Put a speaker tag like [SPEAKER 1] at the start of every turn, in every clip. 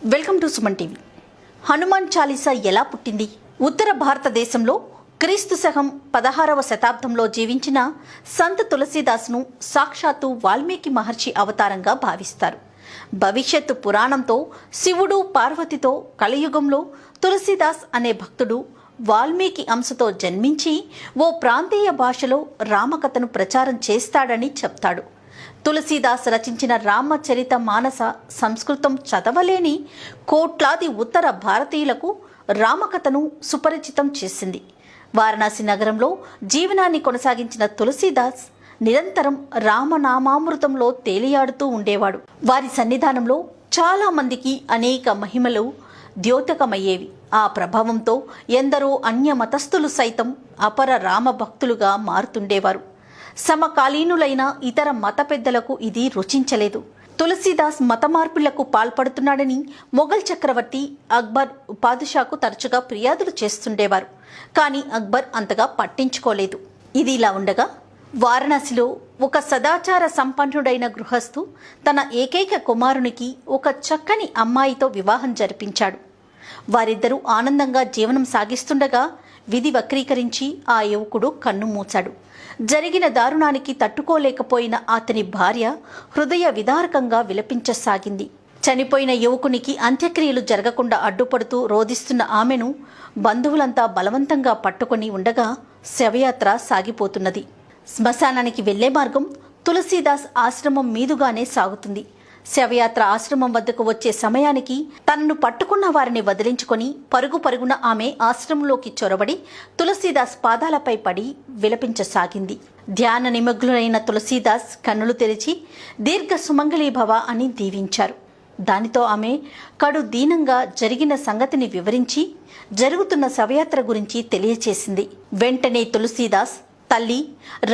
[SPEAKER 1] Welcome to Suman TV. Hanuman Chalisa ఎలా పుట్టింది? ఉత్తర భారతదేశంలో క్రీస్తు శకం 16వ శతాబ్దంలో జీవించిన సంత్ తులసీదాస్ను సాక్షాత్తు వాల్మీకి మహర్షి అవతారంగా భావిస్తారు. భవిష్యత్తు పురాణంతో శివుడు పార్వతితో కలియుగంలో తులసీదాస్ అనే భక్తుడు వాల్మీకి అంశతో జన్మించి ఓ ప్రాంతీయ భాషలో రామకథను ప్రచారం చేస్తాడని చెప్తాడు. తులసీదాస్ రచించిన రామచరిత మానస సంస్కృతం చదవలేని కోట్లాది ఉత్తర భారతీయులకు రామకథను సుపరిచితం చేసింది. వారణాసి నగరంలో జీవనాన్ని కొనసాగించిన తులసీదాస్ నిరంతరం రామనామామృతంలో తేలియాడుతూ ఉండేవాడు. వారి సన్నిధానంలో చాలా మందికి అనేక మహిమలు ద్యోతకమయ్యేవి. ఆ ప్రభావంతో ఎందరో అన్య మతస్థులు సైతం అపర రామభక్తులుగా మారుతుండేవారు. సమకాలీనులైన ఇతర మత పెద్దలకు ఇది రుచించలేదు. తులసీదాస్ మత మార్పులకు పాల్పడుతున్నాడని మొఘల్ చక్రవర్తి అక్బర్ పాదుషాకు తరచుగా ఫిర్యాదులు చేస్తుండేవారు. కానీ అక్బర్ అంతగా పట్టించుకోలేదు. ఇది ఇలా ఉండగా వారణాసిలో ఒక సదాచార సంపన్నుడైన గృహస్థు తన ఏకైక కుమారునికి ఒక చక్కని అమ్మాయితో వివాహం జరిపించాడు. వారిద్దరూ ఆనందంగా జీవనం సాగిస్తుండగా విధి వక్రీకరించి ఆ యువకుడు కన్ను మూశాడు. జరిగిన దారుణానికి తట్టుకోలేకపోయిన అతని భార్య హృదయ విదారకంగా విలపించసాగింది. చనిపోయిన యువకునికి అంత్యక్రియలు జరగకుండా అడ్డుపడుతూ రోధిస్తున్న ఆమెను బంధువులంతా బలవంతంగా పట్టుకొని ఉండగా శవయాత్ర సాగిపోతున్నది. శ్మశానానికి వెళ్లే మార్గం తులసీదాస్ ఆశ్రమం మీదుగానే సాగుతుంది. శవయాత్ర ఆశ్రమం వద్దకు వచ్చే సమయానికి తనను పట్టుకున్న వారిని వదిలించుకొని పరుగున ఆమె ఆశ్రమంలోకి చొరబడి తులసీదాస్ పాదాలపై పడి విలపించసాగింది. ధ్యాన నిమగ్నులైన తులసీదాస్ కన్నులు తెరిచి దీర్ఘ సుమంగళీభవ అని దీవించారు. దానితో ఆమె కడు దీనంగా జరిగిన సంగతిని వివరించి జరుగుతున్న శవయాత్ర గురించి తెలియచేసింది. వెంటనే తులసీదాస్, తల్లి,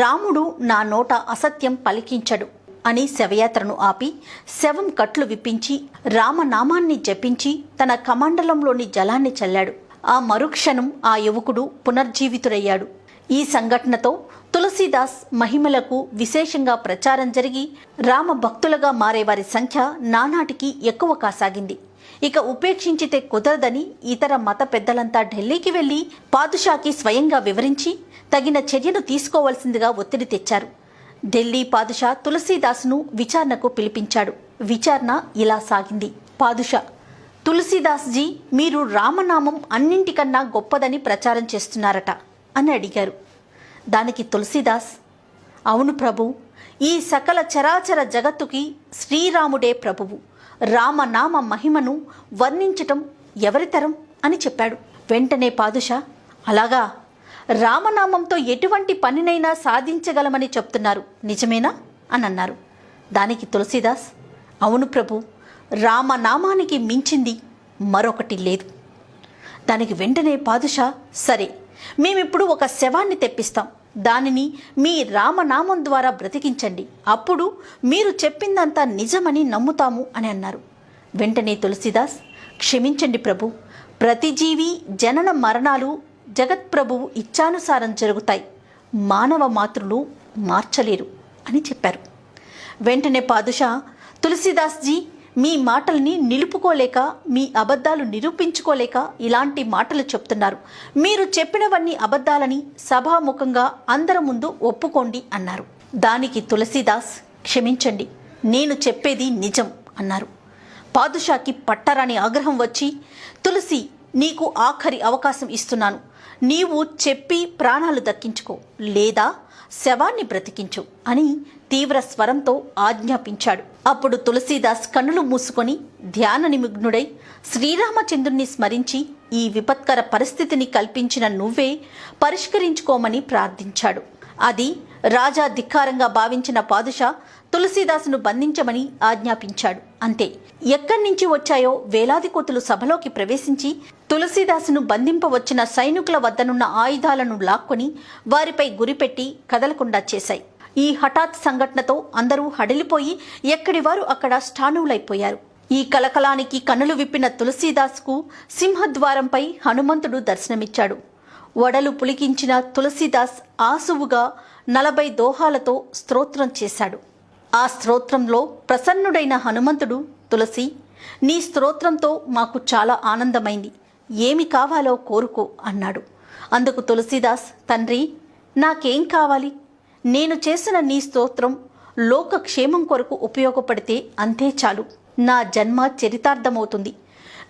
[SPEAKER 1] రాముడు నా నోట అసత్యం పలికించడు అని శవయాత్రను ఆపి శవం కట్లు విప్పించి రామనామాన్ని జపించి తన కమండలంలోని జలాన్ని చల్లాడు. ఆ మరుక్షణం ఆ యువకుడు పునర్జీవితుడయ్యాడు. ఈ సంఘటనతో తులసీదాస్ మహిమలకు విశేషంగా ప్రచారం జరిగి రామ భక్తులుగా మారేవారి సంఖ్య నానాటికి ఎక్కువ కాసాగింది. ఇక ఉపేక్షించితే కుదరదని ఇతర మత పెద్దలంతా ఢిల్లీకి వెళ్లి పాదుషాకి స్వయంగా వివరించి తగిన చర్యను తీసుకోవాల్సిందిగా ఒత్తిడి తెచ్చారు. ఢిల్లీ పాదుషా తులసీదాస్ను విచారణకు పిలిపించాడు. విచారణ ఇలా సాగింది. పాదుషా, తులసీదాస్ జీ, మీరు రామనామం అన్నింటికన్నా గొప్పదని ప్రచారం చేస్తున్నారట అని అడిగారు. దానికి తులసీదాస్, అవును ప్రభు, ఈ సకల చరాచర జగత్తుకి శ్రీరాముడే ప్రభువు. రామనామ మహిమను వర్ణించటం ఎవరితరం అని చెప్పాడు. వెంటనే పాదుషా, అలాగా, రామనామంతో ఎటువంటి పనినైనా సాధించగలమని చెప్తున్నారు, నిజమేనా అని అన్నారు. దానికి తులసీదాస్, అవును ప్రభు, రామనామానికి మించింది మరొకటి లేదు. దానికి వెంటనే పాదుషా, సరే, మేమిప్పుడు ఒక శవాన్ని తెప్పిస్తాం, దానిని మీ రామనామం ద్వారా బ్రతికించండి, అప్పుడు మీరు చెప్పిందంతా నిజమని నమ్ముతాము అని అన్నారు. వెంటనే తులసీదాస్, క్షమించండి ప్రభు, ప్రతి జీవి జనన మరణాలు జగత్ప్రభువు ఇచ్ఛానుసారం జరుగుతాయి, మానవ మాతృలు మార్చలేరు అని చెప్పారు. వెంటనే పాదుషా, తులసీదాస్ జీ, మీ మాటల్ని నిలుపుకోలేక, మీ అబద్ధాలు నిరూపించుకోలేక ఇలాంటి మాటలు చెప్తున్నారు. మీరు చెప్పినవన్నీ అబద్ధాలని సభాముఖంగా అందరి ముందు ఒప్పుకోండి అన్నారు. దానికి తులసీదాస్, క్షమించండి, నేను చెప్పేది నిజం అన్నారు. పాదుషాకి పట్టరాని ఆగ్రహం వచ్చి, తులసి, నీకు ఆఖరి అవకాశం ఇస్తున్నాను, నీవు చెప్పి ప్రాణాలు దక్కించుకో, లేదా శవాన్ని బ్రతికించు అని తీవ్ర స్వరంతో ఆజ్ఞాపించాడు. అప్పుడు తులసీదాస్ కన్నులు మూసుకొని ధ్యాన నిమగ్నుడై శ్రీరామచంద్రుణ్ణి స్మరించి ఈ విపత్కర పరిస్థితిని కల్పించిన నువ్వే పరిష్కరించుకోమని ప్రార్థించాడు. అది రాజా ధిక్కారంగా భావించిన పాదుషా తులసీదాసును బంధించమని ఆజ్ఞాపించాడు. అంతే, ఎక్కడి నుంచి వచ్చాయో వేలాది కోతులు సభలోకి ప్రవేశించి తులసీదాసును బంధింపవచ్చిన సైనికుల వద్దనున్న ఆయుధాలను లాక్కొని వారిపై గురిపెట్టి కదలకుండా చేశాయి. ఈ హఠాత్ సంఘటనతో అందరూ హడిలిపోయి ఎక్కడివారు అక్కడ స్టానువులైపోయారు. ఈ కలకలానికి కన్నులు విప్పిన తులసీదాస్కు సింహద్వారంపై హనుమంతుడు దర్శనమిచ్చాడు. వడలు పులికించిన తులసీదాస్ ఆసువుగా 40 దోహాలతో స్తోత్రం చేశాడు. ఆ స్తోత్రంలో ప్రసన్నుడైన హనుమంతుడు, తులసి, నీ స్తోత్రంతో మాకు చాలా ఆనందమైంది. ఏమి కావాలో కోరుకో అన్నాడు. అందుకు తులసీదాస్, తండ్రి, నాకేం కావాలి? నేను చేసిన నీ స్తోత్రం లోక క్షేమం కొరకు ఉపయోగపడితే అంతే చాలు. నా జన్మ చరితార్థమవుతుంది.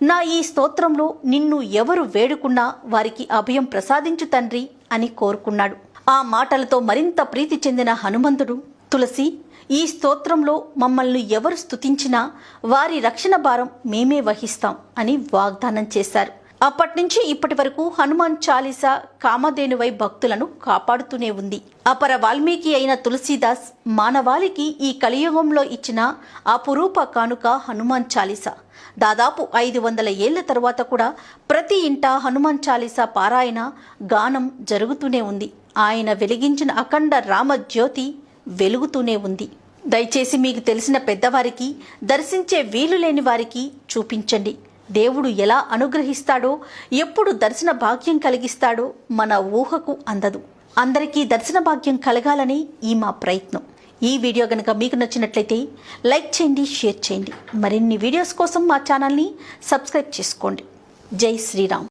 [SPEAKER 1] నా ఈ స్తోత్రంలో నిన్ను ఎవరు వేడుకున్నా వారికి అభయం ప్రసాదించు తండ్రి అని కోరుకున్నాడు. ఆ మాటలతో మరింత ప్రీతి చెందిన హనుమంతుడు, తులసి, ఈ స్తోత్రంలో మమ్మల్ని ఎవరు స్తుతించినా వారి రక్షణ భారం మేమే వహిస్తాం అని వాగ్దానం చేశారు. అప్పటినుంచి ఇప్పటి వరకు హనుమాన్ చాలీసా కామధేనువై భక్తులను కాపాడుతూనే ఉంది. అపర వాల్మీకి అయిన తులసీదాస్ మానవాళికి ఈ కలియుగంలో ఇచ్చిన అపురూప కానుక హనుమాన్ చాలీసా. దాదాపు 500 ఏళ్ల తరువాత కూడా ప్రతి ఇంట హనుమాన్ చాలీసా పారాయణ గానం జరుగుతూనే ఉంది. ఆయన వెలిగించిన అఖండ రామజ్యోతి వెలుగుతూనే ఉంది. దయచేసి మీకు తెలిసిన పెద్దవారికి, దర్శించే వీలు లేని వారికి చూపించండి. దేవుడు ఎలా అనుగ్రహిస్తాడో, ఎప్పుడు దర్శన భాగ్యం కలిగిస్తాడో మన ఊహకు అందదు. అందరికీ దర్శన భాగ్యం కలగాలని ఈ మా ప్రయత్నం. ఈ వీడియో కనుక మీకు నచ్చినట్లయితే లైక్ చేయండి, షేర్ చేయండి. మరిన్ని వీడియోస్ కోసం మా ఛానల్ని సబ్స్క్రైబ్ చేసుకోండి. జై శ్రీరామ్.